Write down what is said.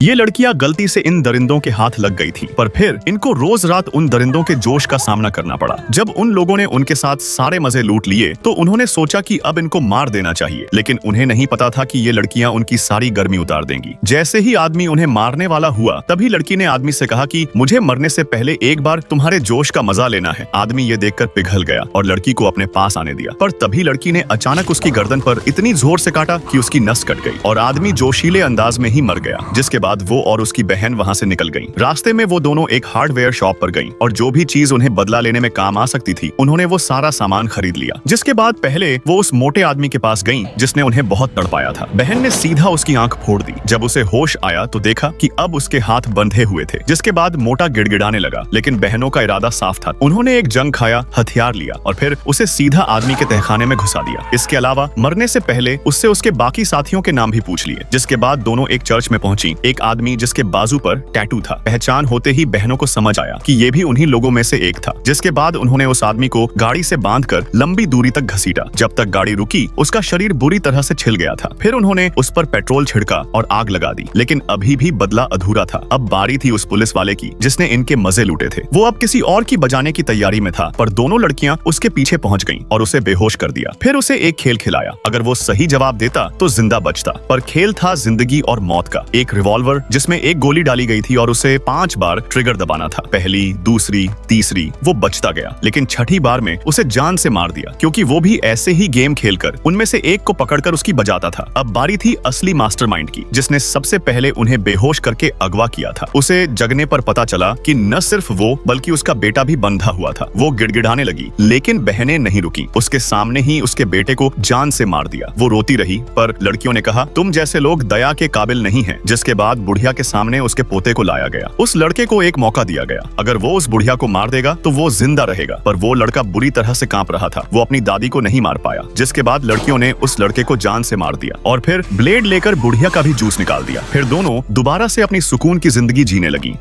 ये लड़कियां गलती से इन दरिंदों के हाथ लग गई थी, पर फिर इनको रोज रात उन दरिंदों के जोश का सामना करना पड़ा। जब उन लोगों ने उनके साथ सारे मजे लूट लिए तो उन्होंने सोचा कि अब इनको मार देना चाहिए, लेकिन उन्हें नहीं पता था कि ये लड़कियां उनकी सारी गर्मी उतार देंगी। जैसे ही आदमी उन्हें मारने वाला हुआ, तभी लड़की ने आदमी से कहा कि मुझे मरने से पहले एक बार तुम्हारे जोश का मजा लेना है। आदमी ये देखकर पिघल गया और लड़की को अपने पास आने दिया, पर तभी लड़की ने अचानक उसकी गर्दन पर इतनी जोर से काटा कि उसकी नस कट गई और आदमी जोशीले अंदाज में ही मर गया। जिसके बाद वो और उसकी बहन वहाँ से निकल गईं। रास्ते में वो दोनों एक हार्डवेयर शॉप पर गईं और जो भी चीज उन्हें बदला लेने में काम आ सकती थी, उन्होंने वो सारा सामान खरीद लिया। जिसके बाद पहले वो उस मोटे आदमी के पास गईं जिसने उन्हें बहुत तड़पाया था। बहन ने सीधा उसकी आंख फोड़ दी। जब उसे होश आया तो देखा कि अब उसके हाथ बंधे हुए थे। जिसके बाद मोटा गिड़गिड़ाने लगा, लेकिन बहनों का इरादा साफ था। उन्होंने एक जंग खाया, हथियार लिया और फिर उसे सीधा आदमी के तहखाने में घुसा दिया। इसके अलावा मरने से पहले उससे उसके बाकी साथियों के नाम भी पूछ लिए। जिसके बाद दोनों एक चर्च में पहुंची। एक आदमी जिसके बाजू पर टैटू था, पहचान होते ही बहनों को समझ आया कि ये भी उन्हीं लोगों में से एक था। जिसके बाद उन्होंने उस आदमी को गाड़ी से बांधकर लंबी दूरी तक घसीटा। जब तक गाड़ी रुकी, उसका शरीर बुरी तरह से छिल गया था। फिर उन्होंने उस पर पेट्रोल छिड़का और आग लगा दी, लेकिन अभी भी बदला अधूरा था। अब बारी थी उस पुलिस वाले की जिसने इनके मजे लूटे थे। वो अब किसी और की बजाने की तैयारी में था, पर दोनों लड़कियां उसके पीछे पहुंच गईं और उसे बेहोश कर दिया। फिर उसे एक खेल खिलाया। अगर वो सही जवाब देता तो जिंदा बचता, पर खेल था जिंदगी और मौत का। एक रिवॉल्वर जिसमें एक गोली डाली गई थी और उसे 5 बार ट्रिगर दबाना था। पहली, दूसरी, तीसरी, वो बचता गया, लेकिन छठी बार में उसे जान से मार दिया, क्योंकि वो भी ऐसे ही गेम खेलकर उनमें से एक को पकड़कर उसकी बजाता था। अब बारी थी असली मास्टरमाइंड की, जिसने सबसे पहले उन्हें बेहोश करके अगवा किया था। उसे जगने पर पता चला कि न सिर्फ वो बल्कि उसका बेटा भी बंधा हुआ था। वो गिड़गिड़ाने लगी, लेकिन बहनें नहीं रुकी। उसके सामने ही उसके बेटे को जान से मार दिया। वो रोती रही, पर लड़कियों ने कहा तुम जैसे लोग दया के काबिल नहीं हैं। जिसके बाद बुढ़िया के सामने उसके पोते को लाया गया। उस लड़के को एक मौका दिया गया। अगर वो उस बुढ़िया को मार देगा तो वो जिंदा रहेगा, पर वो लड़का बुरी तरह से कांप रहा था। वो अपनी दादी को नहीं मार पाया। जिसके बाद लड़कियों ने उस लड़के को जान से मार दिया और फिर ब्लेड लेकर बुढ़िया का भी जूस निकाल दिया। फिर दोनों दोबारा से अपनी सुकून की जिंदगी जीने लगी।